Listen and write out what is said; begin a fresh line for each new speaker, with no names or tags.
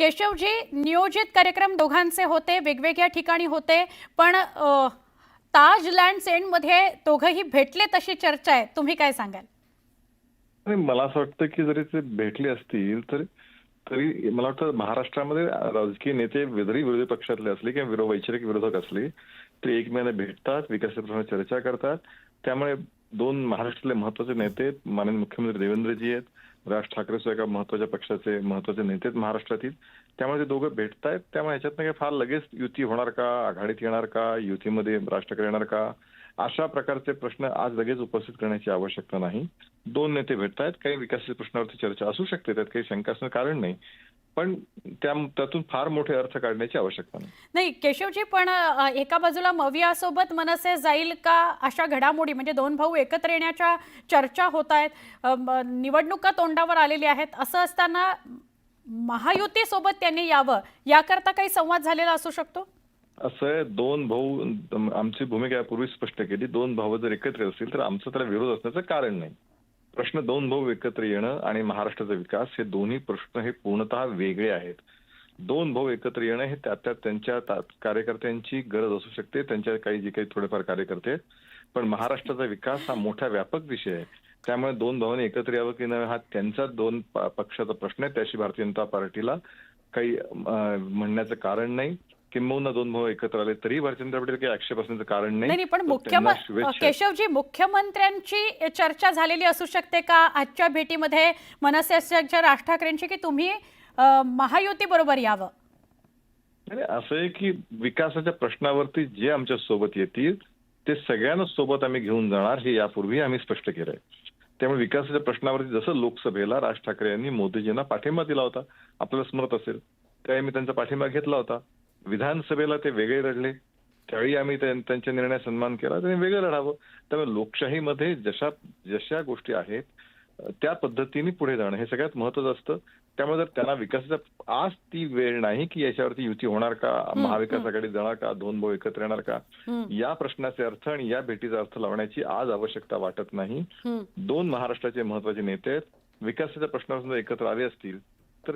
केशवजी, नियोजित कार्यक्रम दोघांचे होते, वेगवेगळ्या ठिकाणी होते, पण ताज लँड्स एंडमध्ये दोघंही भेटले तशी चर्चा आहे. तुम्ही काय सांगाल?
आणि मला असं वाटतं की जरी ते भेटले असतील तरी मला वाटतं महाराष्ट्रामध्ये राजकीय नेते जरी विरोधी पक्षातले असले किंवा वैचारिक विरोधक असले ते एकमेकांना भेटतात, विकासाच्या प्रश्नावर चर्चा करतात. त्यामुळे दोन महाराष्ट्रातले महत्वाचे नेते माननीय मुख्यमंत्री देवेंद्रजी आहेत, राज ठाकरे एका महत्वाच्या पक्षाचे महत्वाचे नेते आहेत महाराष्ट्रातील. त्यामुळे ते दोघं भेटतायत. त्यामुळे ह्याच्यातनं काही फार लगेच युती होणार का, आघाडीत येणार का, युतीमध्ये राज ठाकरे येणार का, अशा प्रकारचे प्रश्न आज लगेच उपस्थित करण्याची आवश्यकता नाही. दोन नेते भेटतायत, काही विकासाच्या प्रश्नावरती चर्चा असू शकते, त्यात काही शंका असणं कारण नाही. पण त्यातून फार मोठे अर्थ काढण्याची आवश्यकता नाही.
नाही केशवजी, पण एका बाजूला मवियासोबत मनसे जाईल का, अशा घडामोडी म्हणजे दोन भाऊ एकत्र येण्याच्या चर्चा होत आहेत, निवडणुका तोंडावर आलेली आहेत. असं असताना महायुतीसोबत त्यांनी यावं याकरता काही संवाद झालेला असू शकतो?
असं दोन भाऊ, आमची भूमिका यापूर्वी स्पष्ट केली, दोन भाऊ जर एकत्र असतील तर आमचा त्याला विरोध असण्याचं कारण नाही. प्रश्न दोन भाऊ एकत्र येणं आणि महाराष्ट्राचा विकास हे दोन्ही प्रश्न हे पूर्णतः वेगळे आहेत. दोन भाऊ एकत्र येणं हे त्यांच्या कार्यकर्त्यांची गरज असू शकते, त्यांच्या जे काही थोडेफार कार्यकर्ते आहेत. पण महाराष्ट्राचा विकास हा मोठा व्यापक विषय आहे. त्यामुळे दोन भावांनी एकत्र यावं की नाही हा त्यांचा दोन पक्षाचा प्रश्न आहे. त्याशी भारतीय जनता पार्टीला काही म्हणण्याचं कारण नाही. किंबहुना दोन भाऊ एकत्र आले तरी भारतीय जनता पार्टीला काही आक्षेप असण्याचं कारण नाही.
पण केशवजी, मुख्यमंत्र्यांची चर्चा झालेली असू शकते का आजच्या भेटीमध्ये मनसे अध्यक्ष राज ठाकरेंची, की तुम्ही महायुती बरोबर यावं?
असं आहे की विकासाच्या प्रश्नावरती जे आमच्या सोबत येतील ते सगळ्यांना सोबत आम्ही घेऊन जाणार, हे यापूर्वी आम्ही स्पष्ट केलंय. त्यामुळे विकासाच्या प्रश्नावरती जसं लोकसभेला राज ठाकरे यांनी मोदीजींना पाठिंबा दिला होता, आपल्याला स्मरत असेल, त्यावेळी मी त्यांचा पाठिंबा घेतला होता. विधानसभेला ते वेगळे लढले, त्यावेळी आम्ही त्यांच्या निर्णयाचा सन्मान केला, त्यांनी वेगळं लढावं. त्यामुळे लोकशाहीमध्ये जशा गोष्टी आहेत त्या पद्धतीने पुढे जाणं हे सगळ्यात महत्वाचं असतं. त्यामुळे जर त्यांना विकासाचा आज ती वेळ नाही की याच्यावरती युती होणार का, महाविकास आघाडीत जाणार का, दोन भाऊ एकत्र येणार का, या प्रश्नाचे अर्थ आणि या भेटीचा अर्थ लावण्याची आज आवश्यकता वाटत नाही. दोन महाराष्ट्राचे महत्वाचे नेते आहेत, विकासाच्या प्रश्नावर एकत्र आले असतील तर